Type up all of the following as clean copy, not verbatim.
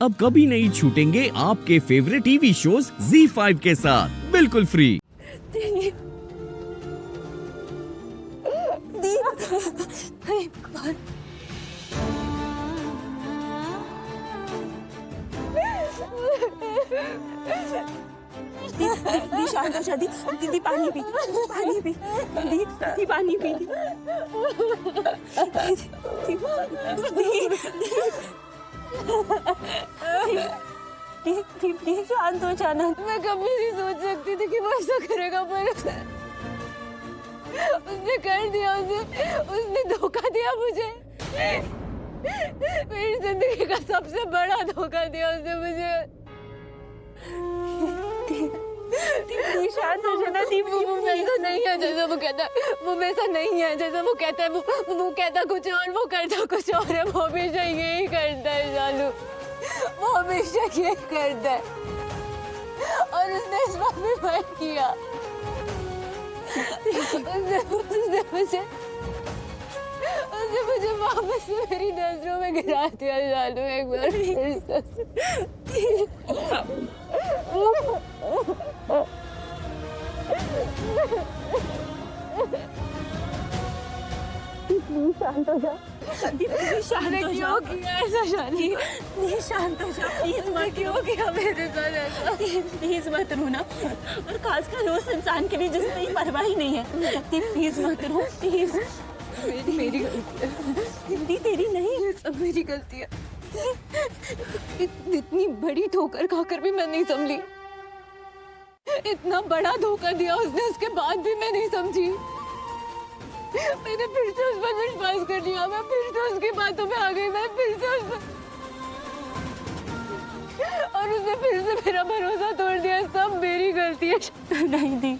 अब कभी नहीं छूटेंगे आपके फेवरेट टीवी शोज ZEE5 के साथ बिल्कुल फ्री। दी शांत हो जा दी। दीदी पानी पी, पानी पी। दी पानी पी। दी शांत हो जाना। मैं कभी नहीं सोच सकती थी कि वो ऐसा करेगा, पर उसने कर दिया। उसने धोखा दिया मुझे। मेरी जिंदगी का सबसे बड़ा धोखा दिया उसने मुझे। शांत हो जाना। वो वैसा नहीं है जैसा वो कहता है। वो वैसा नहीं है जैसा वो कहता है। वो कहता कुछ और, वो करता कुछ और है। वो हमेशा यही करता है शालू, वो हमेशा यही करता है। और उसने इस बात में फाइट किया। उसने मुझे वापस से मेरी नजरों में गिरा दिया शालू एक बार फिर शांत हो जा। शांत हो जा। क्यों किया ऐसा शालू? शांत हो जा प्लीज। मैं क्यों किया मेरे साथ ऐसा? प्लीज मत रोना, और खासकर उस इंसान के लिए जिसमें ये परवाह ही नहीं है। प्लीज मत रो प्लीज। मेरी गलती है। हिंदी तेरी नहीं, ये सब मेरी गलती है। इतनी बड़ी ठोकर खाकर भी मैं नहीं संभली। इतना बड़ा धोखा दिया उसने, उसके बाद भी मैं नहीं समझी। मैंने फिर से उस पर विश्वास कर लिया। मैं फिर से उसकी बातों में आ गई। मैं फिर से उस पर, और उसने फिर से मेरा भरोसा तोड़ दिया। सब मेरी गलती है। नहीं दी,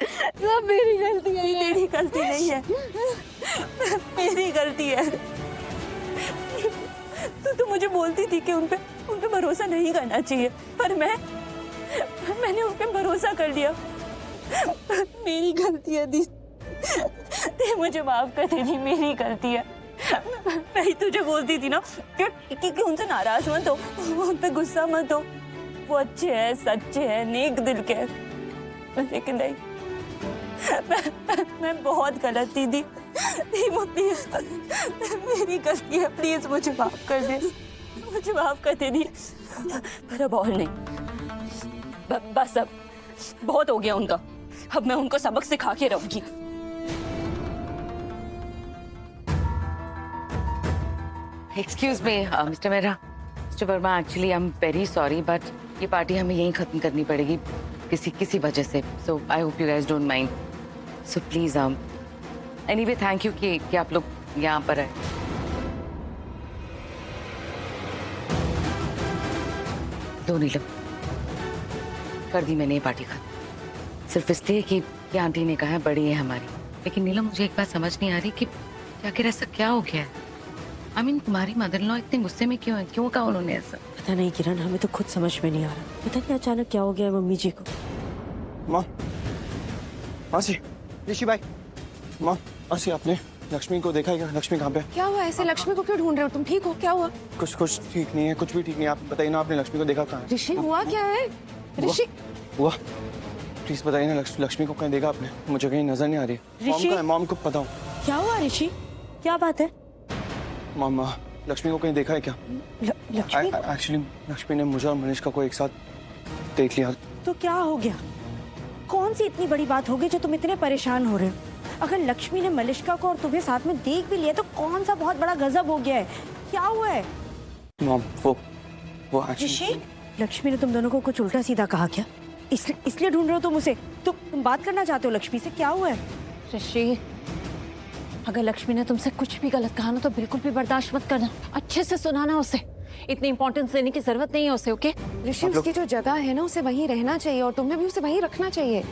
सब मेरी गलती है। तेरी गलती नहीं है, मेरी गलती है। तू मुझे बोलती थी कि उन पे भरोसा नहीं करना चाहिए, पर मैंने उन पे भरोसा कर लिया। मेरी गलती है दी, ते मुझे माफ कर दे दी। मेरी गलती है। मैं ही तुझे बोलती थी ना कि उनसे नाराज मत हो, उन पे गुस्सा मत हो। वो अच्छे हैं, सच्चे हैं, नेक दिल के हैं। लेकिन नहीं, मैं बहुत गलत थी दी। प्लीज, मेरी गलती है। प्लीज मुझे माफ कर दे, मुझे माफ कर दे दी। पर अब और नहीं, बस अब बहुत हो गया उनका। अब मैं उनको सबक सिखा के रहूंगी। Excuse me mister Mehra, mister Verma, actually I am very sorry but ये पार्टी हमें यहीं खत्म करनी पड़ेगी किसी वजह से। So I hope you guys don't mind. So please anyway thank you कि आप लोग यहाँ पर आए। दो नीलम, कर दी मैंने ये पार्टी खत्म, सिर्फ इसलिए कि आंटी ने कहा है बड़ी है हमारी। लेकिन नीलम, मुझे एक बात समझ नहीं आ रही कि आखिर ऐसा क्या हो गया है। I mean, तुम्हारी मदर इन लॉ इतने गुस्से में क्यों है? क्यों कहा उन्होंने ऐसा? पता नहीं किरण, हमें तो खुद समझ में नहीं आ रहा। पता नहीं अचानक क्या हो गया है मम्मी जी को। माँ, मासी, ऋषि भाई, माँ, मासी, आपने लक्ष्मी को देखा है क्या? लक्ष्मी कहाँ पे? क्या हुआ? ऐसे लक्ष्मी को क्यों ढूंढ रहे हो तुम? ठीक हो? क्या हुआ? कुछ ठीक नहीं है, कुछ भी ठीक नहीं है। आप बताइए ना, आपने लक्ष्मी को देखा कहाँ है? ऋषि, हुआ क्या है? ऋषि, हुआ? प्लीज बताइए ना, लक्ष्मी को कहीं देखा आपने? मुझे कहीं नजर नहीं आ रही। मॉम का है, मॉम को बताओ। क्या हुआ ऋषि? क्या बात है? मामा, लक्ष्मी को कहीं देखा है क्या? लक्ष्मी? एक्चुअली लक्ष्मी ने मुझे और मनीष को एक साथ देख लिया। तो क्या हो गया? कौन सी इतनी बड़ी बात हो गई जो तुम इतने परेशान हो रहे हो? अगर लक्ष्मी ने मलिष्का को और तुम्हें साथ में देख भी लिया तो कौन सा बहुत बड़ा गजब हो गया है? क्या हुआ है? मॉम, वो ऋषि, लक्ष्मी ने तुम दोनों को कुछ उल्टा सीधा कहा क्या? इसलिए ढूंढ रहे हो तुम उसे? तुम बात करना चाहते हो लक्ष्मी से? क्या हुआ है? ऋषि, अगर लक्ष्मी ने तुमसे कुछ भी गलत कहा ना तो बिल्कुल भी बर्दाश्त मत करना। अच्छे से सुनाना उसे। इतनी इंपॉर्टेंस देने की जरूरत नहीं है उसे, ओके? ऋषि, उसकी जो जगह है ना, उसे वहीं रहना चाहिए और तुम्हें भी उसे वहीं रखना चाहिए।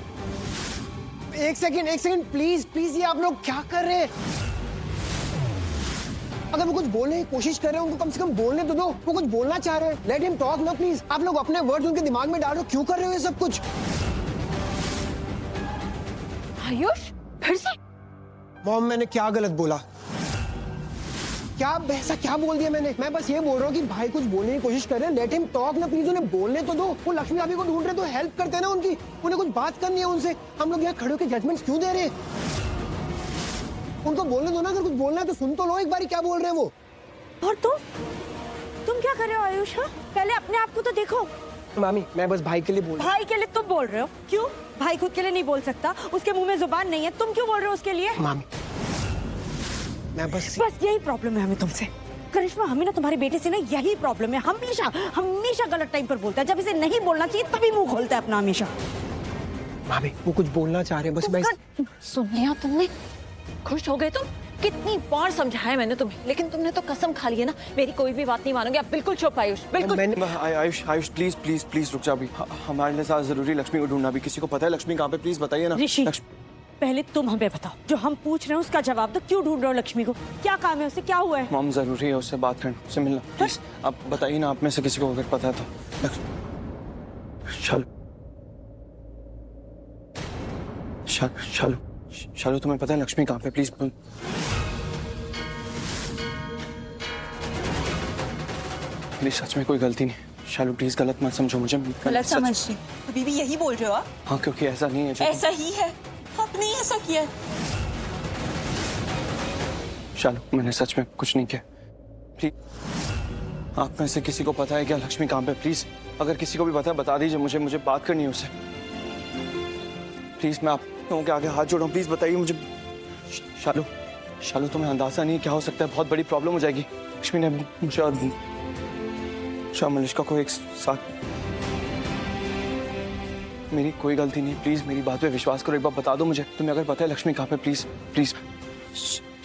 एक सेकंड प्लीज, ये आप लोग क्या कर रहे हैं? अगर वो कुछ बोलने की कोशिश कर रहे हैं, उनको कम से कम बोलने तो दो। वो कुछ बोलना चाह रहे हैं, लेट हिम टॉक ना प्लीज। आप लोग अपने वर्ड्स उनके दिमाग में डालो। क्यों कर रहे हो ये सब कुछ? आयुष, फिर से? मॉम, मैंने क्या गलत बोला? क्या ऐसा क्या बोल दिया मैंने? मैं बस ये बोल रहा हूँ कि भाई कुछ बोलने की कोशिश कर रहे हैं, लेट हिम टॉक ना प्लीज, उन्हें बोलने तो दो। वो लक्ष्मी भाभी को ढूंढ रहे तो हेल्प करते हैं ना उनकी, उन्हें कुछ बात करनी है उनसे। हम लोग यहाँ खड़े होकर जजमेंट्स क्यों दे रहे हैं? उनको बोलने दो ना, अगर कुछ बोलना है तो सुन तो लो एक बार क्या बोल रहे हैं वो। और तुम क्या कर रहे हो आयुष? हाँ? पहले अपने आप को तो देखो। मामी मैं बस भाई के लिए बोल रहा भाई के लिए तुम बोल रहे हो? क्यों? भाई खुद के लिए नहीं बोल सकता, उसके मुंह में जुबान नहीं है, तुम क्यों बोल रहे हो उसके लिए? हूँ। मामी मैं बस यही प्रॉब्लम है हमें तुमसे। करिश्मा, हमें ना तुम्हारे बेटे से ना यही प्रॉब्लम है, हमेशा गलत टाइम पर बोलता है, जब इसे नहीं बोलना चाहिए तभी मुंह खोलता है अपना हमेशा। मामी वो कुछ बोलना चाह रहे हैं, बस मैं सुन लिया तुमने? खुश हो गए तुम? कितनी बार समझाया मैंने तुम्हें, लेकिन तुमने तो कसम खा ली है ना, मेरी कोई भी बात नहीं मानोगे। आप बिल्कुल चुप आयुष, बिल्कुल। आयुष प्लीज प्लीज प्लीज रुक जा अभी। हमारे लिए साथ जरूरी लक्ष्मी को ढूंढना भी। किसी को पता है लक्ष्मी कहाँ पे? प्लीज बताइए ना। ऋषि, पहले तुम हमें बताओ, जो हम पूछ रहे हैं उसका जवाब दो। क्यों ढूंढ रहे हो लक्ष्मी को? क्या काम है उसे? क्या हुआ है? मॉम जरूरी है उससे बात करना, उससे मिलना। प्लीज आप बताइए ना, आप में से किसी को अगर पता है तो। शालू तुम्हें पता है लक्ष्मी कहाँ पे? प्लीज मेरी सच में कोई गलती नहीं। शालू प्लीज गलत मत समझो मुझे। गलत समझ रही अभी भी यही बोल रहे हो आप? हाँ क्योंकि ऐसा नहीं है। ऐसा ही है, आपने ऐसा किया है। शालू मैंने सच में कुछ नहीं किया। प्लीज आप में से किसी को पता है क्या लक्ष्मी कहाँ पे? प्लीज अगर किसी को भी पता है बता दीजिए मुझे बात करनी है उससे। प्लीज मैं आप लोगों के आगे हाथ जोड़ रहा हूँ, प्लीज बताइए मुझे। शालू तुम्हें अंदाजा नहीं क्या हो सकता है, बहुत बड़ी प्रॉब्लम हो जाएगी। लक्ष्मी ने मुझे और मलिष्का को एक साथ। मेरी कोई गलती नहीं, प्लीज मेरी बात पे विश्वास करो, एक बार बता दो मुझे। तुम्हें अगर पता है लक्ष्मी कहाँ पे, please please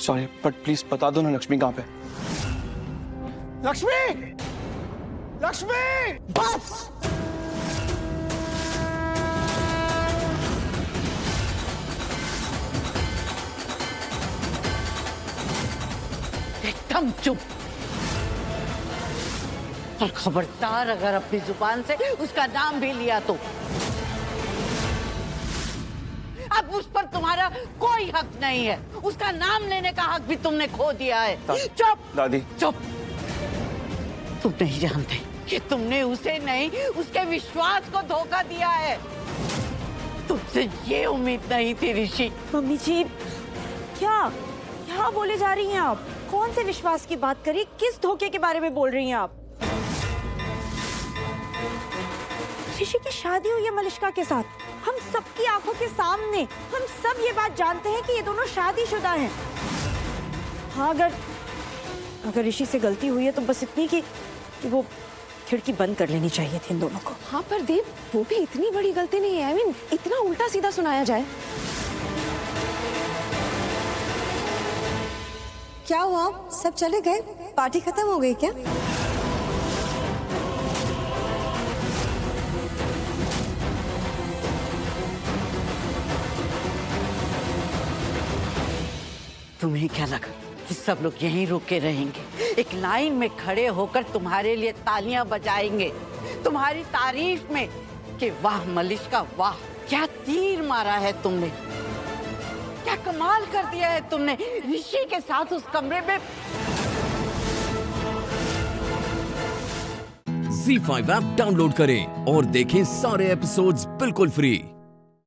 sorry but please बता दो ना लक्ष्मी कहाँ पे। लक्ष्मी बस एकदम चुप। और खबरदार अगर अपनी जुबान से उसका नाम भी लिया तो अब उस पर तुम्हारा कोई हक नहीं है। उसका नाम लेने का हक भी तुमने खो दिया है। चुप दादी चुप। तुम नहीं जानते कि तुमने उसे नहीं उसके विश्वास को धोखा दिया है। तुमसे ये उम्मीद नहीं थी ऋषि। मम्मी जी क्या बोले जा रही हैं आप? कौन से विश्वास की बात करी? किस धोखे के बारे में बोल रही हैं आप? ऋषि की शादी हुई है मलिष्का के साथ, हम सबकी आंखों के सामने। हम सब ये बात जानते हैं कि ये दोनों शादीशुदा हैं। हाँ, अगर ऋषि से गलती हुई है तो बस इतनी कि वो खिड़की बंद कर लेनी चाहिए थी इन दोनों को। हाँ पर देव, वो भी इतनी बड़ी गलती नहीं है। I mean, इतना उल्टा सीधा सुनाया जाए। क्या हुआ? सब चले गए? पार्टी खत्म हो गई क्या? तुम्हें क्या लगा कि सब लोग यहीं रुक के रहेंगे? एक लाइन में खड़े होकर तुम्हारे लिए तालियां बजाएंगे, तुम्हारी तारीफ में कि वाह मलिष्का वाह, क्या तीर मारा है तुमने, क्या कमाल कर दिया है तुमने ऋषि के साथ उस कमरे में। ZEE5 ऐप डाउनलोड करें और देखें सारे एपिसोड्स बिल्कुल फ्री।